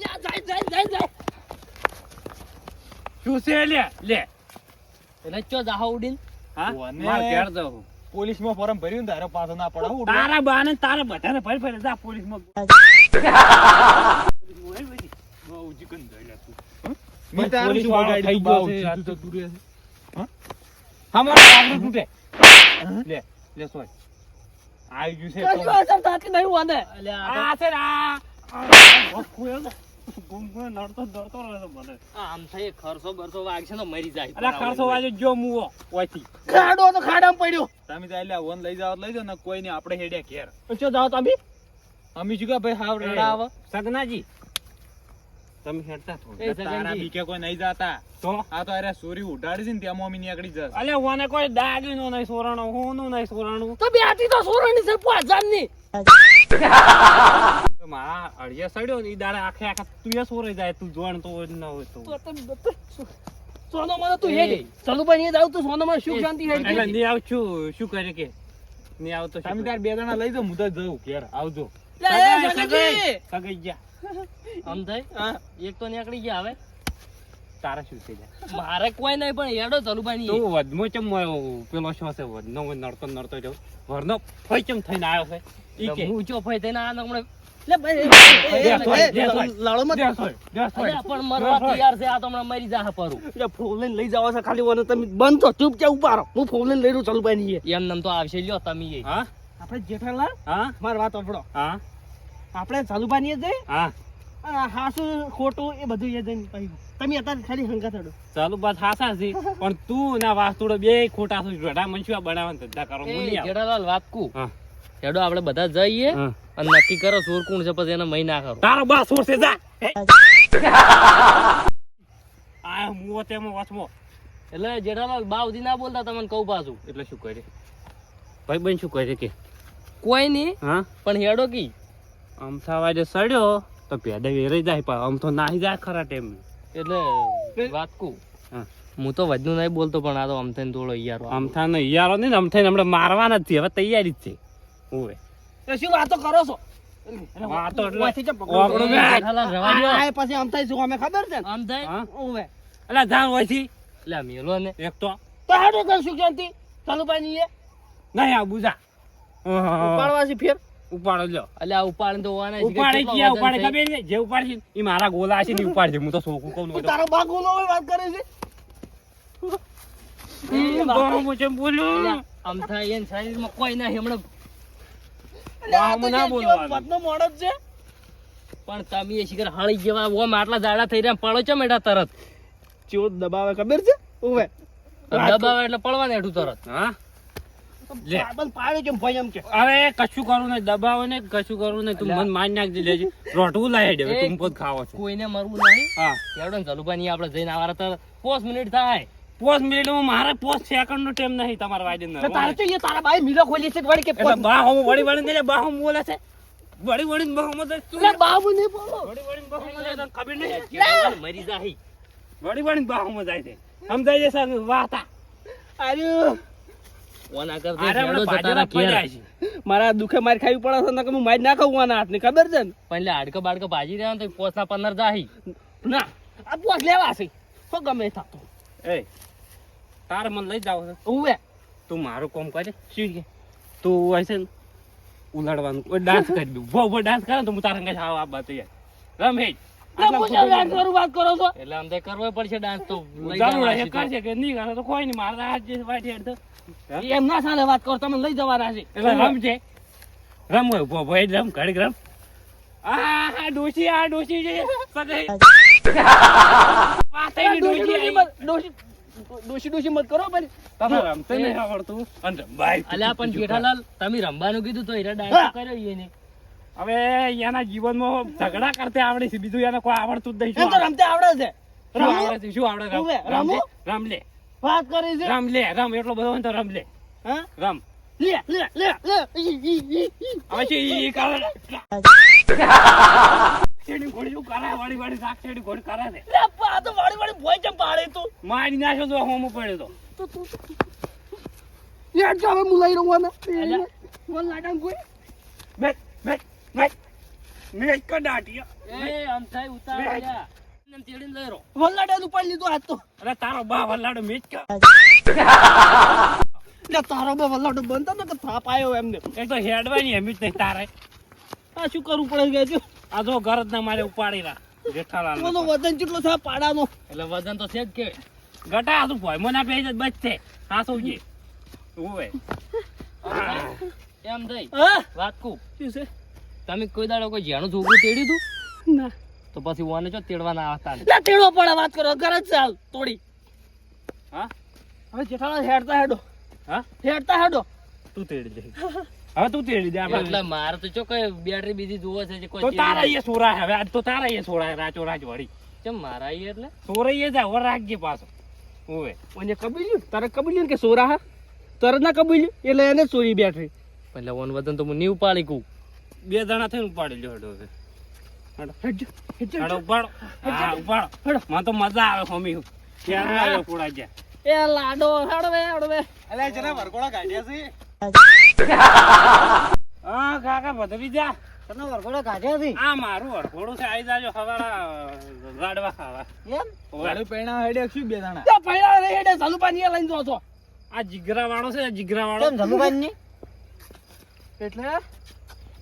જાય શું છે લે એટલે ચો જાહો ઉડીન હા ઓને માર ઘેર જાવ પોલીસમાં ફોર્મ ભર્યું ને તારે પાછો ના પડાવું તારા બાને તારા બધાને ફરી જા પોલીસમાં બહુ ચિકન જોઈ તું મેં તારું પોલીસ શું વાળો બગાડ્યું? થઈ બહુ ગયો છે. સીધું તો દૂર રહે. હા મારો આબરૂ તૂટે લે સોય આવી ગયું છે તો આ છે ને આ ગુંગો નડતો રહે છે મને આમ થઈ ખર્ચો બરસો વાગશે તો મરી જાય અલા ખર્ચો વાજો જો મુવો ઓયથી ખાડામાં પડ્યો તમે તો એટલે ઓન લઈ જાવ લઈ જાવ ને કોઈ નહીં આપણે હેડ્યા ઘેર ચો જાઓ તમે અમે શું કે ભાઈ હાવ રડા આવે સગનાજી તમે હેડતા એ થોડું તારા સગનજી બીકે કોઈ નહીં જાતા તો આ તો અરે સોરી ઉડાડી છે ને ત્યાં મમ્મી નીકળી જશે અલે ઓને કોઈ દાગીનો નહીં સોરાણો હોનું નહીં સોરાણું તો બેટી તો સોરણી છે 5000 ની મારા અડિયા સડ્યો ને ઈ દાડે આખે આખા તું એ સોરાઈ જાય તું જોણ તો ન હોય તો સોનો મને તું હેડ ચાલુ પણ એ જાવ તું સોનો મને સુખ શાંતિ હેડ એટલે નહીં આવ શું કરે કે નહીં આવતો શું તમે કરે? તાર બે જણા લઈ જાવ હું તો જઉં ઘેર આવજો સગાઈ ગયા આમ થઈ હા એક તો નીકળી ગયા હવે તારા શું છે લ્યા? મારે કોઈ નહીં પણ હેડો ચાલુ પાણી તું વધમો ચમ પેલો શું છે વધનો નડતો રહ્યો વરનો ફઈ ચમ થઈને આવ્યો છે ઈ કે હું ચો ફઈ થઈને આ હમણાં લાડો મત પણ મરવા તૈયાર છે આ તો હમણાં મરી જા પરું ફોન લઈને લઈ જાવ છે ખાલી વને તમે બંધ તો ચૂપચાપ ઉભા રહો હું ફોન લઈને લઈ રહ્યો ચાલુ પાણી એમ નામ તો આવશે લ્યો તમે હા આપણે જેઠાલાલ હા માર વાત સાંભળો હા આપણે ચાલુ પાણી જઈ હા હાસુ ખોટું એ બધું એ જઈને પછી તમે અત્યારે ખાલી હંગા થડો ચાલુ બાત હાસા છે પણ તું ના વાસ્તુડો બે ખોટા છું જોડા મનસુઆ બનાવવાનું ધંધા કરો હું નહીં આવું. જેઠાલાલ વાત કુ હા હેડો આપણે બધા જઈએ હા. અને નક્કી કરો સોર કોણ છે પછી એને મહિના કરો તારો બા સોર છે જા આ મુઓ તેમાં વાસમો એટલે જેઠાલાલ બા સુધી ના બોલતા તમને કહું પાછું એટલે શું કરે ભાઈ બેન શું કરે કે કોઈ નહીં હા પણ હેડો કી આમ સવારે સડ્યો તો પેડે વેરાઈ જાય પણ આમ તો નાહી જાય ખરા ટેમ એટલે વાત કુ હા. હું તો વધુ નહીં બોલતો પણ આ તો આમ થઈને થોડો યાર આમ થાને યારો ને આમ થઈને હમણાં મારવાના જ છે હવે તૈયારી જ છે ઓવે શું વાતો કરો છો વાતો એટલે ઓયથી ચમ પકડો. ઓકળો બે. જેઠાલાલ રવા દ્યો. આ પછી આમ થાય શું અમે ખબર છે ને આમ થાય હા ઓવે એટલે જાણ હોયથી એટલે આ મેલો ને એક તો તો હાડો કરશું શાંતિ ચાલુ પાણી એ નહીં આ બુજા પાડવાથી ફેર ઉપાડો લ્યો એટલે આ ઉપાડીને તો વાના છે કે ઉપાડે કેટલો ગયા વજન ઉપાડે છે. ખબર છે જે ઉપાડશે ને, ઈ મારા ગોલા છે ને ઈ ઉપાડશે હું તો સોકું કહું તું તારો બાગ બોલો હોય વાત કરે છે એટલે આમ થાય એને શરીરમાં કોઈ નહીં હમણાં ના બોલવાનું વાતનો મોડ જ છે પણ તમે એ શિખર હળી જેવા ઓમ આટલા જાડા થઈ રહ્યા પડો છો મેટા તરત ચેવો દબાવે ખબર છે ઓવે દબાવે એટલે પડવાને હેઠું તરત હા લે. પણ પાડ્યો કેમ ભાઈ એમ કે હવે કશું કરું નહીં દબાવો ને કશું કરું નહીં તું મને મારી નાખજે લેજે રોટવું લાવી દે એ- તું પોત ખાવો છો કોઈને મરવું નહીં હા હેડો ને ચાલુભાઈ આપણે જઈને આવવાના તરત 5 મિનિટ થાય 5 મિનિટમાં મારે 5 સેકન્ડ નો ટાઈમ નહીં તમારા વાજે તો તારે તો એ તારા ભાઈ મિલો ખોલી છે વળી કે એટલે બાહો વળી વળી ને બાહો બોલે છે વળી વળી બાહો માં એટલે બાબુ ને બોલો વળી વળી બાહો માં જાય તને ખબર નહીં મરી જાય વળી વળી બાહો માં જાય છે સમજાય છે સર વાતા અરે ઓના અરે કરતા હમણાં હેડો જતા ભાજપમાં પડ્યા ઘેર. છે મારા દુખે માર ખાવી પડે છે નકર હું માર ના ખાવું આના હાથ ને ખબર છે ને પણ એટલે હાડકા બાડકા ભાજી રહ્યા ને તો 5 ના 15 જાહી ના આ પોસ લેવા છે તો ગમે થતો એ તારે મને લઈ જાવ છે ઓવે તું મારું કામ કરે શું કે તું હોય છે ને ઉલાડવાનું કોઈ ડાન્સ કરી દઉં બહુ ડાન્સ કરે ને તો હું તારા અંગે આવા બાત યાર રમ હેજ વાત કરો છો એટલે આમ તો કરવો પડશે ડાન્સ તો લઈ જરૂર જવાના હે છે. કરશે કે નહીં કરે તો કોઈ નહીં મારા હાથ જે વાટ હેડ તો એમ ના ચાલે વાત કરો તમે લઈ જવાના છે એટલે રમ છે રમ હોય ઉભો ભાઈ રમ ઘડીક રમ આ ડોશી છે સગાઈ વાત થઈ ડોશી આવી. ડોશી મત કરો ભાઈ તમે રમતે નહીં આવડતું અને ભાઈ અલ્યા પણ જેઠાલાલ તમે રમવાનું કીધું તો એરા ડાન્સ કર્યો એને હવે એના જીવનમાં ઝઘડા કરતે આવડે છે બીજું એને કોઈ આવડતું જ નહીં એમ તો રમતે આવડે છે શું આવડે છે શું આવડે હવે રમ રમો? રમ લે વાત કરી છે રમ લે રમ એટલો બધો હોય તો રમ લે હા રમ લે લે લે લે હવે છે ઈ કરે છેડી ઘોડી કરે વાળી વાળી શાક છેડી ઘોડી કરે છે લે પા તો વાળી વાળી ભોય ચમ પાડે તું મારી નાખ્યો તો હોમો પડ્યો તો યાર જો હવે હું લઈ રહ્યો ને અલ્યા. વન લાડમ કોઈ બેટ બેટ બેટ મેચ કા દાટિયા એ આમ થાય ઉતાર લ્યા. એમ તેડીને લઈ રહો. વલ્લાડે ઉપાડી લીધો આજ તો. અરે તારો બા વલ્લાડો મેચ કા લે તારો બે વલ્લાડો બનતો ને કે થાપ આવ્યો એમને. એ તો હેડવાની એમ જ નહીં તારે આ શું કરવું પડે કે આ જો ગરજ ના મારે ઉપાડી રા જેઠાલાલ ઓનો વજન કેટલો છે આ પાડાનો? એટલે વજન તો છે જ કે ગટા તું ભોય મને પેજ જ બચશે હા સોજી ઓવે એમ થઈ હા વાત કુ શું છે? તમે કોઈ દાડો કોઈ ઝાડું છોકરું તેડ્યું તું ના તો પછી વાને જો તેડવાના આવતા ને. લે તેડો પડે વાત કરો ગરજ ચાલ તોડી. હા હવે જેઠાલાલ હેડતા હેડો હા હેડતા હેડો. તું તેડી દે હવે તું તેડી દે આપણે એટલે મારે તો ચો કઈ બેટરી બીજી જોવે છે જે કોઈ તો તારા તેડી એ સોરા હવે આજ તો તારા એ સોરા રાચો રાચ વળી કેમ મારા ઈ એટલે સોરે એ જા વર રાખજે પાછો ઓવે મને કબૂલ્યું તારે કબૂલ્યું ને કે સોરા હા તારે ના કબૂલ્યું એટલે એને ચોરી બેટરી. એટલે ઓન વજન તો હું નહીં ઉપાડી કઉ. બે જણા થઈને ઉપાડી લ્યો હેડો હવે હેડજો હેડજો હેડો ઉપાડો હા ઉપાડો મને તો મજા આવે હોમી ક્યારે આવ્યો પોડા જા એ લાડો હેડો બે અલ્યા જરા વરકોડા કાઢ્યા છે હા કાકા ભદરી જા તને વરઘોડો કાઢ્યા છે આ મારું વરઘોડું છે આઈ જાજો હવાડા લાડવા ખાવા એમ? વાળું પૈણા હેડે શું બે જણા તો પહેલા રે હેડે ચાલુ પાણી લઈને જો છો આ જીગરા વાળો છે જીગરા વાળો જલુબાઈ એટલે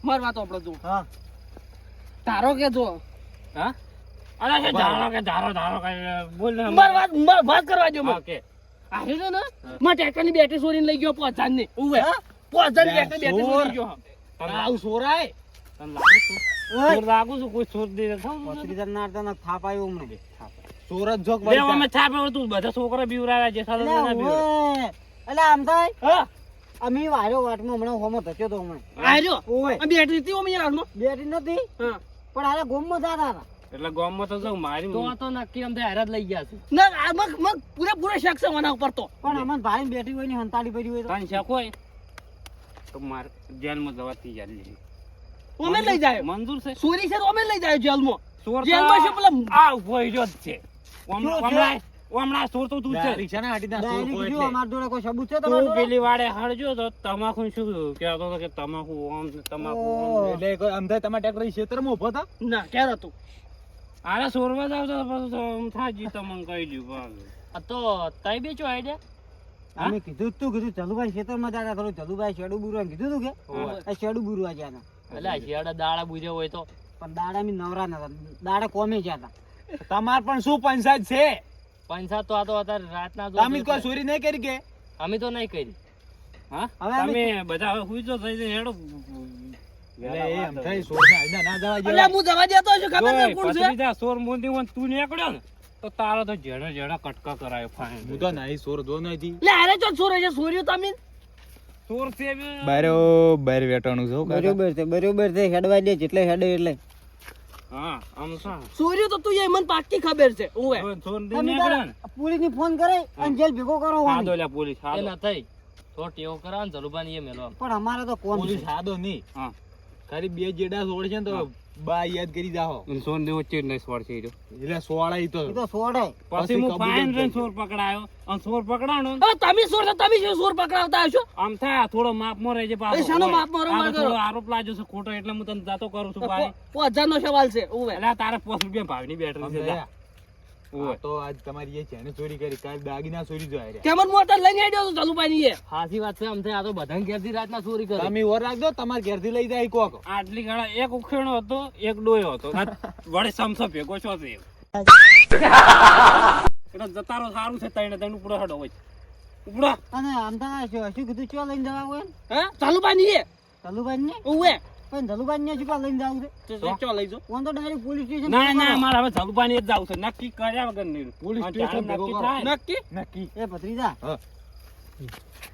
માર વાત આપણે જો હા તારો કે જો હા અરે છે ધારો કે બોલ ને માર વાત કરવા જો ઓકે આરે છે ને માં ટ્રેક્ટરની બેટરી ચોરીને લઈ ગયો 5000 ની ઉવે 5000 ની બેટરી ચોરી ગયો આવ સોરાય તને લાગુ છું ચોર લાગુ છું કોઈ ચોર દે સુરત જોક બે અમે છાપે તું બધા છોકરા બીવરાવ્યા જે સાલા ના બીવરાવ્યા એટલે આમ થાય હા અમે વાર્યો વાટમાં હમણાં હોમો થયો તો હમણાં આજો ઓવે આ બેટરી તી ઓમી હાલમાં બેટરી નથી હા પણ આરે ગોમમાં જાતા હતા એટલે ગામમાં તો જાઉં મારી તો નક્કી આમ થાય હેરાન લઈ ગયા છે. ના આ મગ પૂરેપૂરો શક છે મને ઉપર તો પણ અમને ભાઈ બેટરી હોય ને હંતાડી પડી હોય તો તને શક હોય તો માર જેલમાં જવાથી યાદ લીધી ઓમે લઈ જાય મંજૂર છે ચોરી છે તો ઓમે લઈ જાય જેલમાં ચોર જેલમાં છે પેલા આ ઉભો રહ્યો જ છે હમણાં ચોર તો તું છે રિક્ષા ના હાટી ના ડાયરી સોકો કીધું એટલે અમાર જોડે કોઈ સબૂત છે તું તમારા જોડે? પેલી વાડે હળજો તો તમાકુ શું કહેતો હતો કે તમાકુ આમ છે, તમાકુ આમ છે. એટલે કોઈ આમ થાય તમારા ટ્રેક્ટર ક્ષેત્રમાં ઉભો હતા ના ક્યારે હતું આરે સોરવા જાવ તો પછી તો આમ થાજી તમને કહી દઉં આ તો તઈ બેચો આઈડિયા અમે કીધું તું કીધું ચલુભાઈ ખેતરમાં જાતા થોડું ચલુભાઈ શેડું બુરવા કીધું તું કે એ શેડું બુરવા ગયા હતા એટલે આ શિયાળા દાડા બુજે હોય તો પણ દાડા મી નવરા નતા દાડા કોમે ગયા હતા તમાર પણ શું પંચાયત છે પૈસા તો આ તો અત્યારે રાતના તમે કોઈ ચોરી નહીં કરી કે અમે તો નહીં કરી. હા હવે અમે- તમે બધા હવે હુઈ તો થઈ જાય હેડો એટલે એ આમ થાય ચોરને આઈને ના જવા એટલે જેવા. હું જવા દેતો છું ખબર જોય, ને કોણ છે પથરીજા સોર મોંધી હોય ને તું નીકળ્યો ને તો તારો તો જેડા જેડા કટકા કરાયો ફાઈન હું તો નહીં ચોર જો નથી લે અરે ચો ચોરે છે ચોર્યું તમે સોર છે બે બાર વેટાણું છો બરોબર છે હેડવા દે જેટલે હેડે એટલે હા આમ શું ચોર્યું તો તું એ મને પાક્કી ખબર છે ઓવે સોર તમે નીકળ્યો ને પોલીસ ની ફોન કરે અને જેલ ભેગો કરો હા તો લ્યા પોલીસ એ ના થઈ તો ટેવો કરાવ ને જલુબાની એ મેલો પણ અમારે તો કોણ પોલીસ સાદો નહીં હા ખાલી બે જેડા સોળ છે ને તો બા યાદ કરી જાઓ સોર ને વચ્ચે નહીં સોર છે એટલે સોળા ઈ તો એ તો છોડે પછી હું કબૂલ ફાઈન જ રહીને કરજો. સોર પકડાયો અને સોર પકડાણો ને હવે તમે ચોર છો તમે શું ચોર પકડાવતા હશો આમ થાય થોડો માપમાં રહેજે પાછો એ શાનો ઓય. માપમાં રહો, આ તો માર કરો? થોડો આરોપ લાગ્યો છે ખોટો એટલે હું તને જાતો કરું છું ભાઈ 5000 નો સવાલ છે ઓવે એટલે તારે 5 રૂપિયા ભાવની બેટરી છે જા. આ તો આજ તમારી એ જેને ચોરી કરી કાલ દાગીના ચોરી જો આર્યા. કેમન મોટર લઈને આવ્યો તો જલુબાની એ સાચી વાત છે આમ થાય આ તો બધા ઘેરથી રાતના ચોરી કરે. તમે ઓર રાખજો તમારે ઘેરથી લઈ જાય કોક આટલી ઘણા એક ઉખેણો હતો એક ડોયો હતો વળી સમસો ભેગો છો છે એટલે જતારો સારું છે તઈને તઈને ઉપડો હડો હોય ઉપડો અને આમ તો શું કીધું ચો લઈને જવા હોય હા જલુબાની એ ધલુભાઈ ને ઓવે પણ ધલુભાઈ ને શું લઈને જવું છે તો ચો લઈ જો ઓન તો ડાયરેક્ટ પોલીસ સ્ટેશન ના ના મારે હવે જલપાની જ જાવ છે નક્કી કર્યા વગર નહીં પોલીસ આ સ્ટેશન ત્યારે ભેગો નક્કી કરો. થાય. નક્કી નક્કી એ ભત્રીજા હા.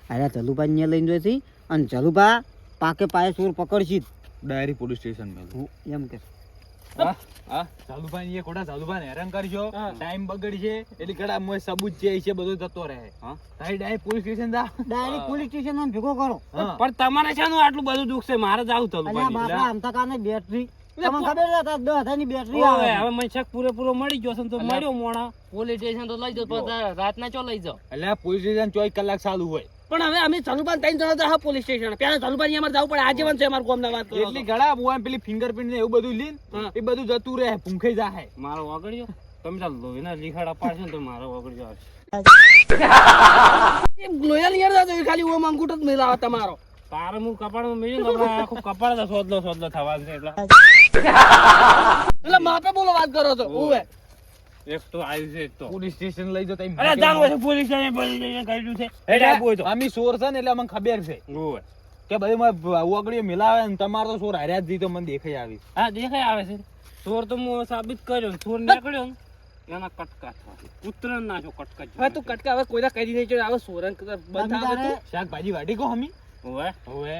અરે ધલુભાઈ ને લઈને જોઈતી અને ધલુભા પાકે પાયે ચોર પકડશી ડાયરી પોલીસ સ્ટેશન માં એમ કે હા ચાલુભાઈ એ ખોટા ચાલુભાઈ હેરાન કરશો હા. ટાઈમ બગડશે એટલે કડા મોય સબૂત છે એ છે બધું જતો રહે હા. તારી ડાયરેક્ટ પોલીસ સ્ટેશન જા ડાયરેક્ટ પોલીસ સ્ટેશન માં ભેગો કરો હા. પણ તમારે શાનું આટલું બધું દુઃખ છે મારે જ આવું અલ્યા જલપાની બાપા આમ તો કાને બેટરી તમને ખબર છે 10,000 ની બેટરી હવે આવે હવે મને શક પૂરેપૂરો મળી ગયો છે ને તો અલ્યા. મળ્યો મોણા પોલીસ સ્ટેશન તો લઈ જાઓ પણ રાતના ચો લઈ જાઓ એટલે પોલીસ સ્ટેશન 24 કલાક ચાલુ હોય પણ હવે અમે ચલુબાન 3 જણા જા પોલીસ સ્ટેશન પેલા ચલુબાન અમારે જવું પડે આજીવન છે અમારું ગામના વાત કરો એટલી ઘણા બુઆ પેલી ફિંગરપ્રિન્ટ ને એવું બધું લીન હા. એ બધું જતું રહે ભૂંખાઈ જાહે મારો વગડ્યો તમે ચાલ લોહીના લીખાડા પાડશો ને તો મારો વગડ્યો આવશે. એ લોયલ યાર દાદા ખાલી ઓ અંગૂઠો જ મિલાવા તમારો તારે હું કપાળમાં મેળ્યું ને આપણે આખું કપાળ જ સોદલો થવા છે એટલે એટલે માપે બોલો વાત કરો છો ઓવે એક તો આવ્યું છે એક તો પોલીસ સ્ટેશન લઈ જતા અરે જાણ હોય પોલીસ સ્ટેશન કર્યું છે એટલે આપો તો અમે સોર છે ને એટલે અમને ખબર છે ઓય કે ભાઈ ઓગળીઓ મિલાવે ને તમારો તો સોર હાર્યા જ જી તો મને દેખાઈ આવી હા દેખાય આવે છે ચોર તો હું સાબિત કર્યો ને ચોર નીકળ્યો ને એના કટકા થવા ઉતરણ નાખો કટકા હવે તું કટકા હવે કોઈના કરી નહીં છે હવે સોરન બંધ આવે તું શાકભાજી વાટી કો હમી ઓય હવે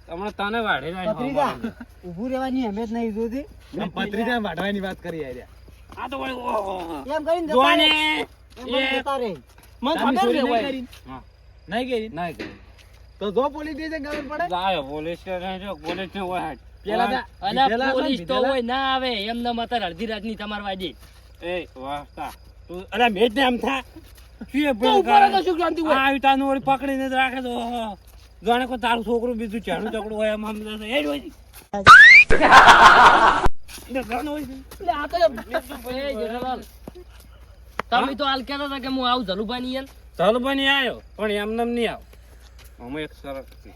હમણાં તને વાઢી જાય પત્રીજા ઊભું રહેવાની અહેમિયત નહીં જોતી પત્રીજા વાટવાની વાત કરી આર્યા આ તો વળી ઓહો એમ કરીને જતા જોને રહે. એમ કરીને જતા રહે. મને તમે ખબર ચોરી છે નહીં ઓય. કરી? હા નહીં કરી નહીં કરી તો જો પોલીસ સ્ટેશન ખબર પડે જાય પોલીસ સ્ટેશન જો પોલીસ ને હોય હાટ પેલા અને પોલીસ તો હોય ના આવે એમને અત્યારે અડધી રાતની તમાર વાજી એ વાસ્તા તું અરે મેજ ને આમ થા શું તો ઉપર તો શું ક્રાંતિ હોય આ તાનું વળી પકડીને જ રાખે તો ઓહો જાણે કોઈ તારું છોકરું બીજું ચાણું ચકડું હોય એમ આમ જશે. એ જ હોય એટલે ઘણું હોય છે. એટલે આ તો એ જેઠાલાલ, તમે તો હાલ કહેતા હતા કે હું આવું જલુભાઈ યાર જલબની આવ્યો પણ એમને નહીં આવ અમે એક શરત છે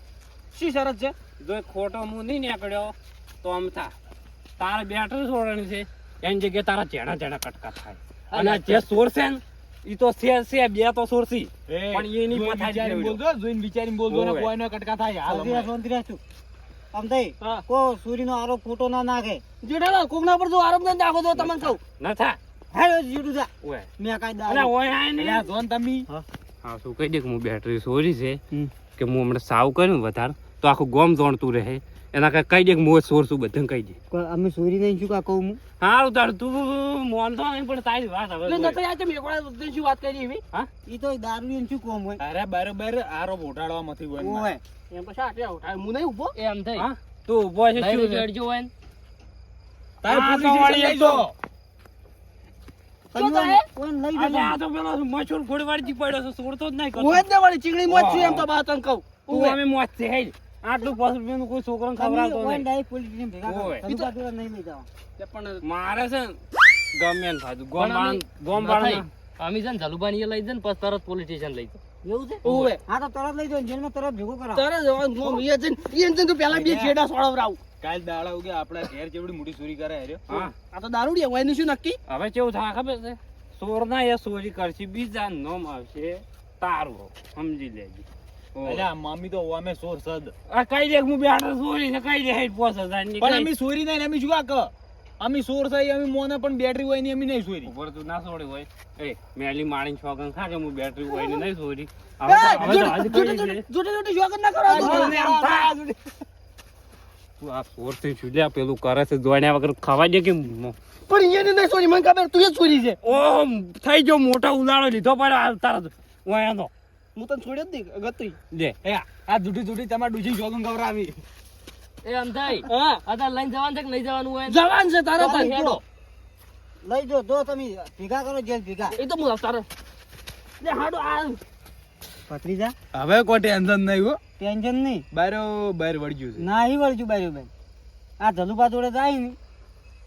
શી શરત છે જો એક ખોટો હું નહીં નીકળ્યો તો આમ થા તારે બેટરી છોડવાની છે એની જગ્યાએ તારા ચેડા ચેડા કટકા થાય અને જે સોરશે ને ઈ તો છે બે તો સોરસી પણ એની પથારી વિચારીને લેવડ્યો. બોલજો જોઈને વિચારીને બોલજો ને ઓવે. કોઈનો કટકા થાય હાલ શાંતિ રાખ, શાંતિ રાખ તું. આમ થઈ હા. કો સૂરીનો આરોપ ખોટો ના નાખે જેઠાલાલ કોકના પર જો આરોપ ન નાખો તો તમને કહું ના થા હાલો જીડું જા ઓય મેં કાંઈ અરે દારૂ ઓય આય ને અલ્યા જોન તમે હા શું કહી દે કે હું બેટરી સોરી છે કે હું હમણાં સાવ કર્યું વધારે તો આખું ગોમ જોણતું રહે એના કાંઈ કહી દે કે હું સોર છું બધાને કહી દે કોઈ અમે ચોરી નહીં શું કા કહું હું સારું તાર તું મોનતો નહીં પણ તારી વાત હવે એટલે બોલ. નતો યાર તમે એકવાર શું વાત કરી એવી હા ઈ તો દારૂ ને શું કોમ હોય અરે બરોબર આરોપ ઉઠાડવામાંથી હોય ઓય એમ પછી આટલે ઉઠાય હું નહીં ઉભો એમ થઈ હા તું ઉભો છે લઈને શું છે? ચડજો હોય ને. તારે આ પોલીસ તો સ્ટેશન વળી લઈ જાઓ. શું થાય? કોઈને લઈ અલે જતા આ તો પેલો મચૂર ઘોડીવાળી પડ્યો છે છોડતો જ નહીં કરતો. મોજ ને વળી ચીકણી મોજ છું એમ તો બા તને કહું તું અમે મોજ છે હેલ આટલું 5 રૂપિયાનું કોઈ છોકરાને ખવડાવતો નહીં ડાયરેક્ટ પોલીસ સ્ટેશન ભેગા કરો ઓય. તને પાછું નહીં લઈ જવા એટલે પણ મારે છે ને ગમે એને ફાયદો પણ અમે- ગોમ ના બાળા થઈ. અમે છે ને જલુભાઈ લઈ જાય ને પછી તરત પોલીસ સ્ટેશન લઈ જાય એવું છે ઓવે હા તો તરત લઈ જાઓ જેલમાં તરત ભેગો કરાવો તારે જવાનું હું એ જઈને તો પેલા બે છેડા સોળવરાવું કાલ દાડા ઉગે આપણા ઘેર જેવડી મોટી ચોરી કરે હાર્યો. હા આ તો દારૂડિયા હોય એનું શું નક્કી હવે કેવું થાય ખબર છે ચોર ના એ ચોરી કરશે બીજા નામ આવશે તારું સમજી લેજે ઓય. અલ્યા મમ્મી તો અમે ચોર સદ આ કઈ દે કે હું બેઠો ચોરી છે કઈ દે હેડ 5000 ની પણ અમે ચોરી નહીં ને અમે શું કા ક અમે ચોર થઈ અમે મોને પણ બેટરી હોય ને અમે નહીં ચોરી ઉપર તું ના છોડી હોય એ મેલી મારીને છોકન ખા કે હું બેટરી હોય ને નહીં ચોરી એ, હવે તો જુઠે- આજે જુઠે- કરી છે. જુઠે- જુઠે શોખ જ ના કરો તું આ ચોર થી છુલ્યા પેલું કરે છે જોડ્યા વગર ખાવા દે કે પણ એને નહીં સોરી મને ખબર તું જ ચોરી છે ઓ થઈ ગયો મોટો ઉલાળો લીધો પડ્યો તારા ઓય આનો હું તને છોડ્યો જ નહીં ગતું દે એ આ જુઠી જુઠી તમારે ડૂજી જોગન ગવરાવી એ એમ થઈ હા અત્યારે લઈને જવાનું છે કે નહીં જવાનું હોય ને? જવાન છે તારો તમે ભાઈ હેડો. લઈ જો જો તમે ભેગા કરો જેલ ભેગા એ તો હું તારો લે હાડો આ ભત્રીજા હવે કોઈ ટેન્શન નહીં હો ટેન્શન નહીં બરોબર વળગ્યું છે ના ઈ વળજુ બાજુ બેન આ ધલુભા જોડે જાય ને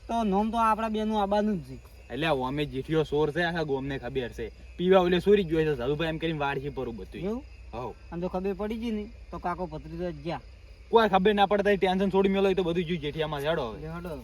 તો નોમ તો આપણા બેનું આબાનું જ છે એટલે અમે જેઠિયો ચોર છે આખા ગોમને ખબર છે પીવા ઓલે ચોરી ગયો છે સાધુભાઈ એમ કરીને વાડશી પરું બધું એવું હવ આમ તો ખબર પડી ગઈ ને તો કાકો ભત્રીજો જ જ્યાં કોઈ ખબર ના પડતા ટેન્શન છોડી મેલો તો બધું જોઈ જેઠિયામાં હેડો હવે એટલે હડો